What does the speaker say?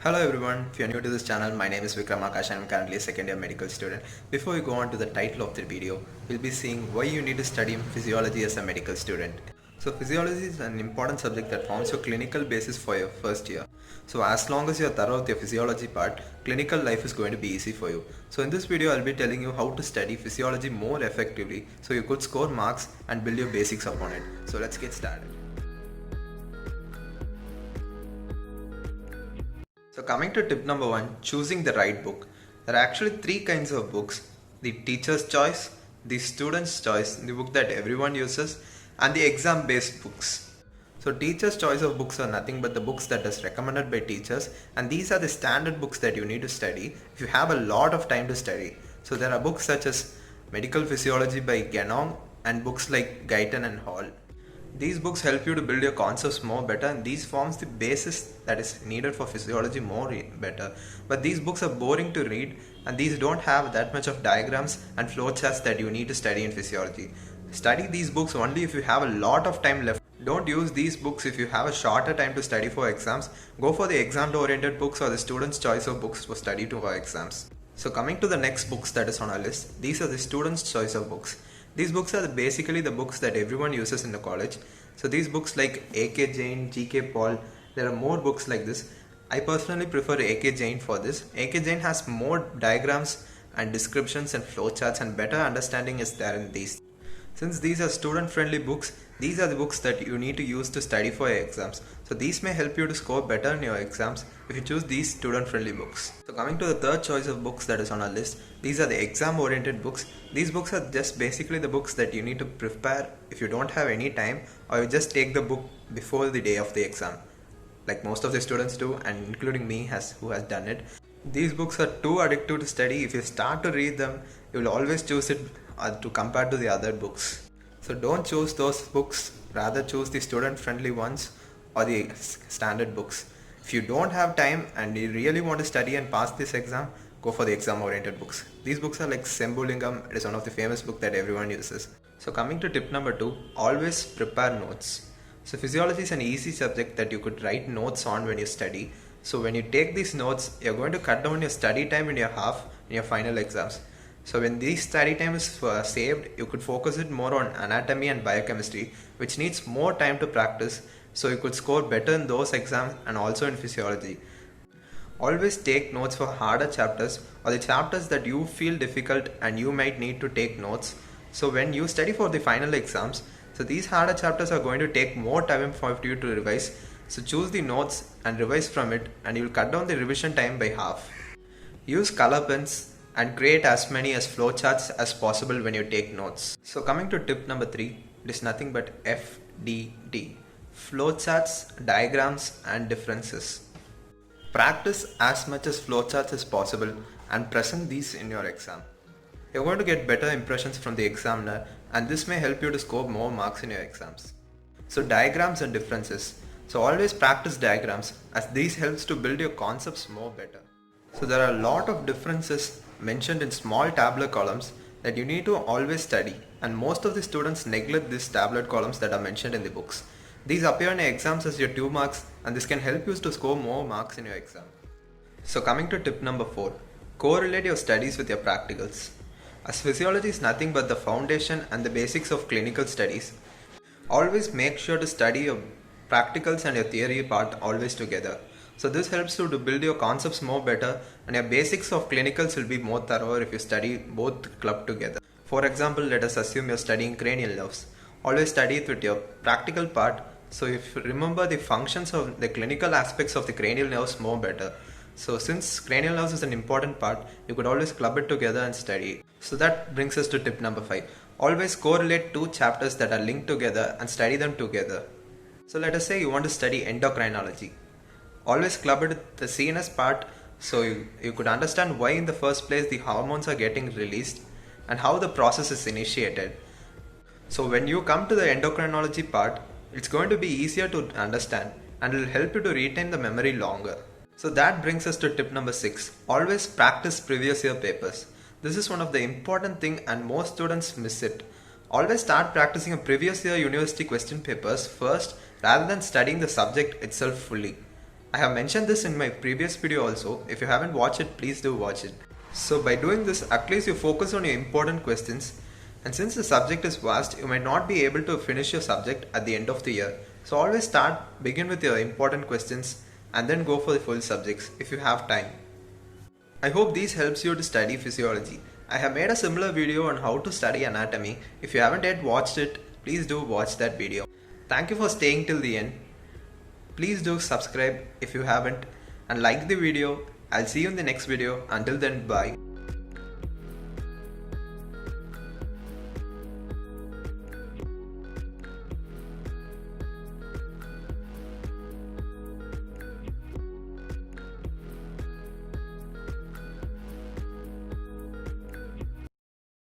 Hello everyone, if you are new to this channel, my name is Vikram Akash and I am currently a second year medical student. Before we go on to the title of the video, we'll be seeing why you need to study physiology as a medical student. So physiology is an important subject that forms your clinical basis for your first year. So as long as you are thorough with your physiology part, clinical life is going to be easy for you. So in this video, I'll be telling you how to study physiology more effectively so you could score marks and build your basics upon it. So let's get started. So coming to tip number 1, choosing the right book. There are actually three kinds of books: the teacher's choice, the student's choice, the book that everyone uses, and the exam based books. So teacher's choice of books are nothing but the books that is recommended by teachers, and these are the standard books that you need to study if you have a lot of time to study. So there are books such as Medical Physiology by Ganong and books like Guyton and Hall. These books help you to build your concepts more better, and these forms the basis that is needed for physiology more better. But these books are boring to read, and these don't have that much of diagrams and flowcharts that you need to study in physiology. Study these books only if you have a lot of time left. Don't use these books if you have a shorter time to study for exams. Go for the exam oriented books or the student's choice of books for study for exams. So coming to the next books that is on our list, these are the student's choice of books. These books are basically the books that everyone uses in the college. So these books like A.K. Jain, G.K. Paul, there are more books like this. I personally prefer A.K. Jain for this. A.K. Jain has more diagrams and descriptions and flowcharts, and better understanding is there in these. Since these are student friendly books, these are the books that you need to use to study for your exams. So these may help you to score better in your exams if you choose these student friendly books. So coming to the third choice of books that is on our list, these are the exam oriented books. These books are just basically the books that you need to prepare if you don't have any time, or you just take the book before the day of the exam, like most of the students do, and including me who has done it. These books are too addictive to study. If you start to read them, you will always choose it to compare to the other books. So don't choose those books, rather choose the student friendly ones or the standard books. If you don't have time and you really want to study and pass this exam, go for the exam oriented books. These books are like Sembulingam. It is one of the famous books that everyone uses. So coming to tip number 2, always prepare notes. So physiology is an easy subject that you could write notes on when you study. So when you take these notes, you're going to cut down your study time in your half in your final exams. So when this study time is saved, you could focus it more on anatomy and biochemistry, which needs more time to practice, so you could score better in those exams and also in physiology. Always take notes for harder chapters or the chapters that you feel difficult and you might need to take notes. So when you study for the final exams, so these harder chapters are going to take more time for you to revise. So choose the notes and revise from it, and you will cut down the revision time by half. Use color pens and create as many as flowcharts as possible when you take notes. So coming to tip number 3, it is nothing but FDD. Flowcharts, diagrams and differences. Practice as much as flowcharts as possible and present these in your exam. You're going to get better impressions from the examiner, and this may help you to score more marks in your exams. So diagrams and differences. So always practice diagrams, as these helps to build your concepts more better. So there are a lot of differences mentioned in small tabular columns that you need to always study, and most of the students neglect these tabular columns that are mentioned in the books. These appear in your exams as your 2 marks, and this can help you to score more marks in your exam. So coming to tip number 4, correlate your studies with your practicals. As physiology is nothing but the foundation and the basics of clinical studies, always make sure to study your practicals and your theory part always together. So this helps you to build your concepts more better, and your basics of clinicals will be more thorough if you study both clubbed together. For example, let us assume you're studying cranial nerves. Always study it with your practical part, so if you remember the functions of the clinical aspects of the cranial nerves more better. So since cranial nerves is an important part, you could always club it together and study. So that brings us to tip number 5. Always correlate 2 chapters that are linked together and study them together. So let us say you want to study endocrinology. Always club it with the CNS part, so you could understand why in the first place the hormones are getting released and how the process is initiated. So when you come to the endocrinology part, it's going to be easier to understand and will help you to retain the memory longer. So that brings us to tip number 6. Always practice previous year papers. This is one of the important thing, and most students miss it. Always start practicing a previous year university question papers first rather than studying the subject itself fully. I have mentioned this in my previous video also. If you haven't watched it, please do watch it. So by doing this, at least you focus on your important questions, and since the subject is vast, you might not be able to finish your subject at the end of the year. So always begin with your important questions and then go for the full subjects if you have time. I hope this helps you to study physiology. I have made a similar video on how to study anatomy. If you haven't yet watched it, please do watch that video. Thank you for staying till the end. Please do subscribe if you haven't and like the video. I'll see you in the next video. Until then, bye.